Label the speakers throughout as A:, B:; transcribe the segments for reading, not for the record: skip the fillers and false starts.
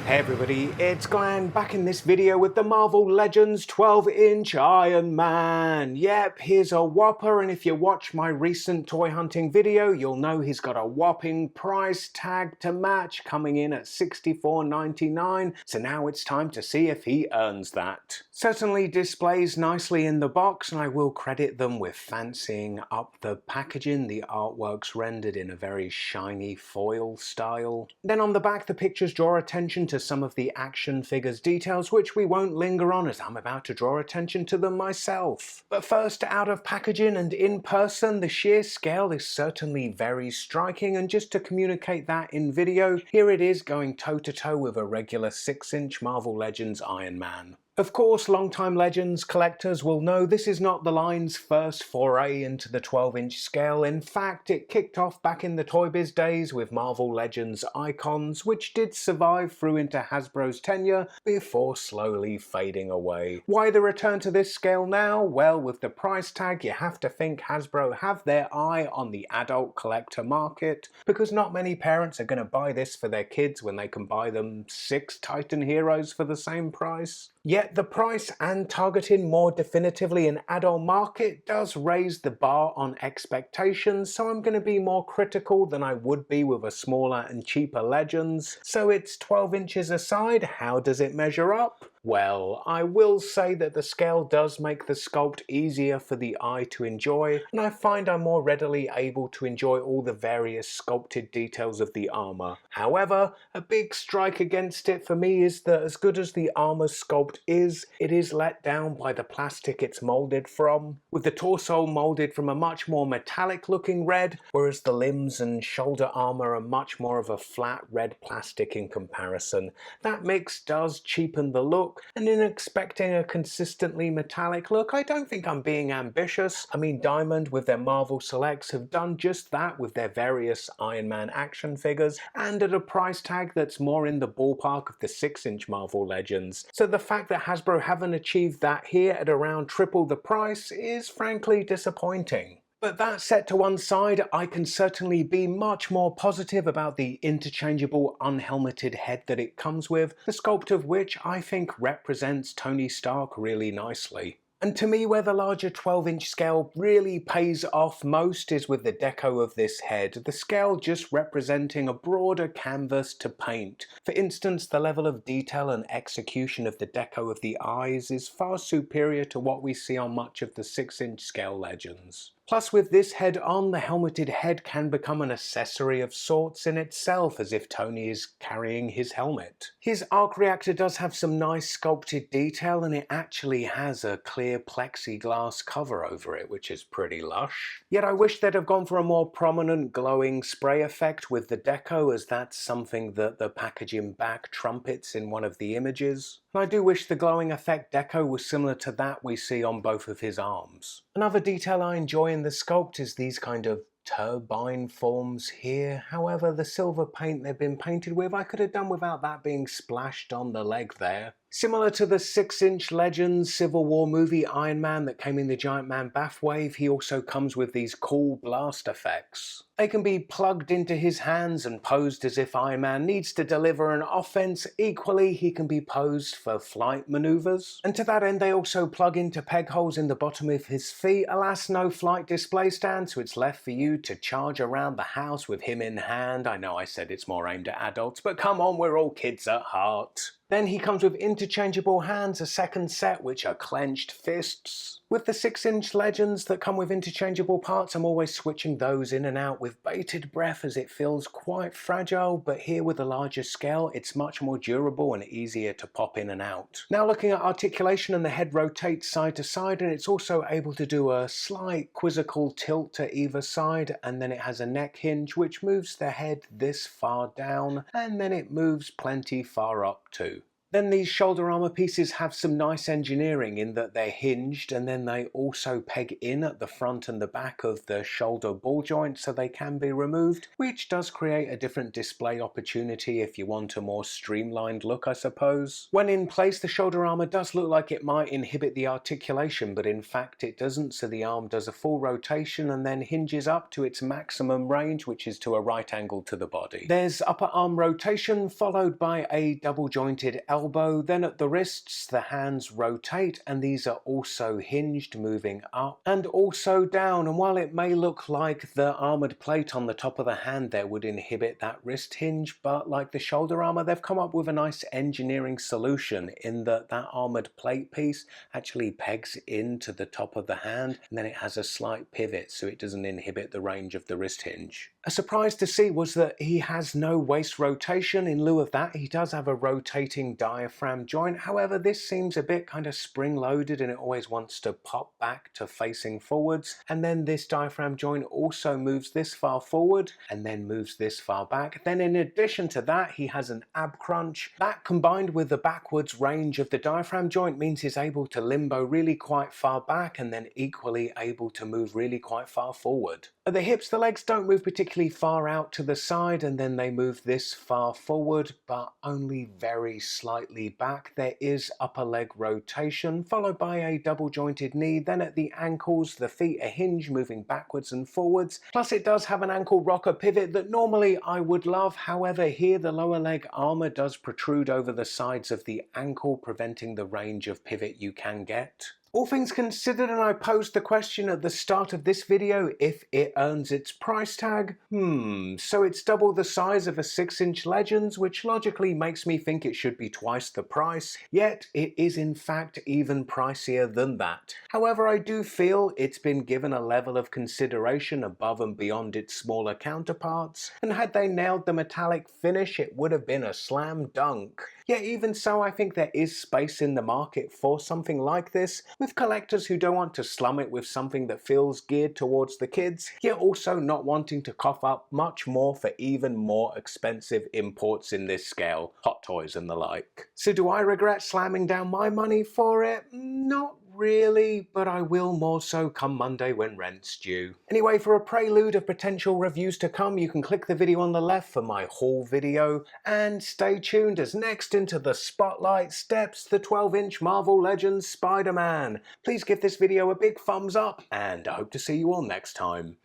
A: Hey everybody, it's Glenn back in this video with the Marvel Legends 12-inch Iron Man. Yep, here's a whopper, and if you watch my recent toy hunting video, you'll know he's got a whopping price tag to match, coming in at $64.99, so now it's time to see if he earns that. Certainly displays nicely in the box, and I will credit them with fancying up the packaging. The artwork's rendered in a very shiny foil style. Then on the back, the pictures draw attention to some of the action figures details, which we won't linger on as I'm about to draw attention to them myself. But first, out of packaging and in person, the sheer scale is certainly very striking, and just to communicate that in video, here it is going toe to toe with a regular 6-inch Marvel Legends Iron Man. Of course, longtime Legends collectors will know this is not the line's first foray into the 12-inch scale. In fact, it kicked off back in the Toy Biz days with Marvel Legends Icons, which did survive through into Hasbro's tenure before slowly fading away. Why the return to this scale now? Well, with the price tag, you have to think Hasbro have their eye on the adult collector market, because not many parents are going to buy this for their kids when they can buy them 6 Titan Heroes for the same price. Yet the price and targeting more definitively an adult market does raise the bar on expectations, so I'm going to be more critical than I would be with a smaller and cheaper Legends. So it's 12 inches aside, how does it measure up? Well, I will say that the scale does make the sculpt easier for the eye to enjoy, and I find I'm more readily able to enjoy all the various sculpted details of the armor. However, a big strike against it for me is that as good as the armor sculpt is, it is let down by the plastic it's molded from, with the torso molded from a much more metallic looking red, whereas the limbs and shoulder armor are much more of a flat red plastic in comparison. That mix does cheapen the look, and in expecting a consistently metallic look, I don't think I'm being ambitious. I mean, Diamond with their Marvel Selects have done just that with their various Iron Man action figures, and at a price tag that's more in the ballpark of the 6-inch Marvel Legends. So the fact that Hasbro haven't achieved that here at around triple the price is frankly disappointing. But that set to one side, I can certainly be much more positive about the interchangeable unhelmeted head that it comes with, the sculpt of which I think represents Tony Stark really nicely. And to me, where the larger 12-inch scale really pays off most is with the deco of this head, the scale just representing a broader canvas to paint. For instance, the level of detail and execution of the deco of the eyes is far superior to what we see on much of the 6-inch scale Legends. Plus, with this head on, the helmeted head can become an accessory of sorts in itself, as if Tony is carrying his helmet. His arc reactor does have some nice sculpted detail, and it actually has a clear plexiglass cover over it, which is pretty lush. Yet I wish they'd have gone for a more prominent glowing spray effect with the deco, as that's something that the packaging back trumpets in one of the images. And I do wish the glowing effect deco was similar to that we see on both of his arms. Another detail I enjoy in the sculpt is these kind of turbine forms here. However, the silver paint they've been painted with, I could have done without that being splashed on the leg there. Similar to the 6-inch Legends Civil War movie Iron Man that came in the Giant Man Bathwave, he also comes with these cool blast effects. They can be plugged into his hands and posed as if Iron Man needs to deliver an offense. Equally, he can be posed for flight maneuvers. And to that end, they also plug into peg holes in the bottom of his feet. Alas, no flight display stand, so it's left for you to charge around the house with him in hand. I know I said it's more aimed at adults, but come on, we're all kids at heart. Then he comes with interchangeable hands, a second set which are clenched fists. With the 6-inch Legends that come with interchangeable parts, I'm always switching those in and out with bated breath as it feels quite fragile, but here with a larger scale, it's much more durable and easier to pop in and out. Now looking at articulation, and the head rotates side to side, and it's also able to do a slight quizzical tilt to either side, and then it has a neck hinge which moves the head this far down, and then it moves plenty far up too. Then these shoulder armor pieces have some nice engineering in that they're hinged, and then they also peg in at the front and the back of the shoulder ball joint so they can be removed, which does create a different display opportunity if you want a more streamlined look, I suppose. When in place, the shoulder armor does look like it might inhibit the articulation, but in fact it doesn't, so the arm does a full rotation and then hinges up to its maximum range, which is to a right angle to the body. There's upper arm rotation followed by a double jointed elbow. Then at the wrists the hands rotate, and these are also hinged, moving up and also down, and while it may look like the armored plate on the top of the hand there would inhibit that wrist hinge, but like the shoulder armor, they've come up with a nice engineering solution in that that armored plate piece actually pegs into the top of the hand, and then it has a slight pivot so it doesn't inhibit the range of the wrist hinge. A surprise to see was that he has no waist rotation. In lieu of that, he does have a rotating diaphragm joint. However, this seems a bit kind of spring-loaded and it always wants to pop back to facing forwards. And then this diaphragm joint also moves this far forward and then moves this far back. Then in addition to that, he has an ab crunch. That combined with the backwards range of the diaphragm joint means he's able to limbo really quite far back and then equally able to move really quite far forward. At the hips, the legs don't move particularly far out to the side, and then they move this far forward, but only very slightly back. There is upper leg rotation, followed by a double jointed knee. Then at the ankles, the feet are hinged, moving backwards and forwards. Plus it does have an ankle rocker pivot that normally I would love. However, here the lower leg armor does protrude over the sides of the ankle, preventing the range of pivot you can get. All things considered, and I posed the question at the start of this video if it earns its price tag. So it's double the size of a 6-inch Legends, which logically makes me think it should be twice the price, yet it is in fact even pricier than that. However, I do feel it's been given a level of consideration above and beyond its smaller counterparts, and had they nailed the metallic finish, it would have been a slam dunk. Yet even so, I think there is space in the market for something like this, with collectors who don't want to slum it with something that feels geared towards the kids, yet also not wanting to cough up much more for even more expensive imports in this scale, Hot Toys and the like. So do I regret slamming down my money for it? Not really, but I will more so come Monday when rent's due. Anyway, for a prelude of potential reviews to come, you can click the video on the left for my haul video, and stay tuned as next into the spotlight steps the 12-inch Marvel Legends Spider-Man. Please give this video a big thumbs up, and I hope to see you all next time.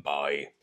A: Bye.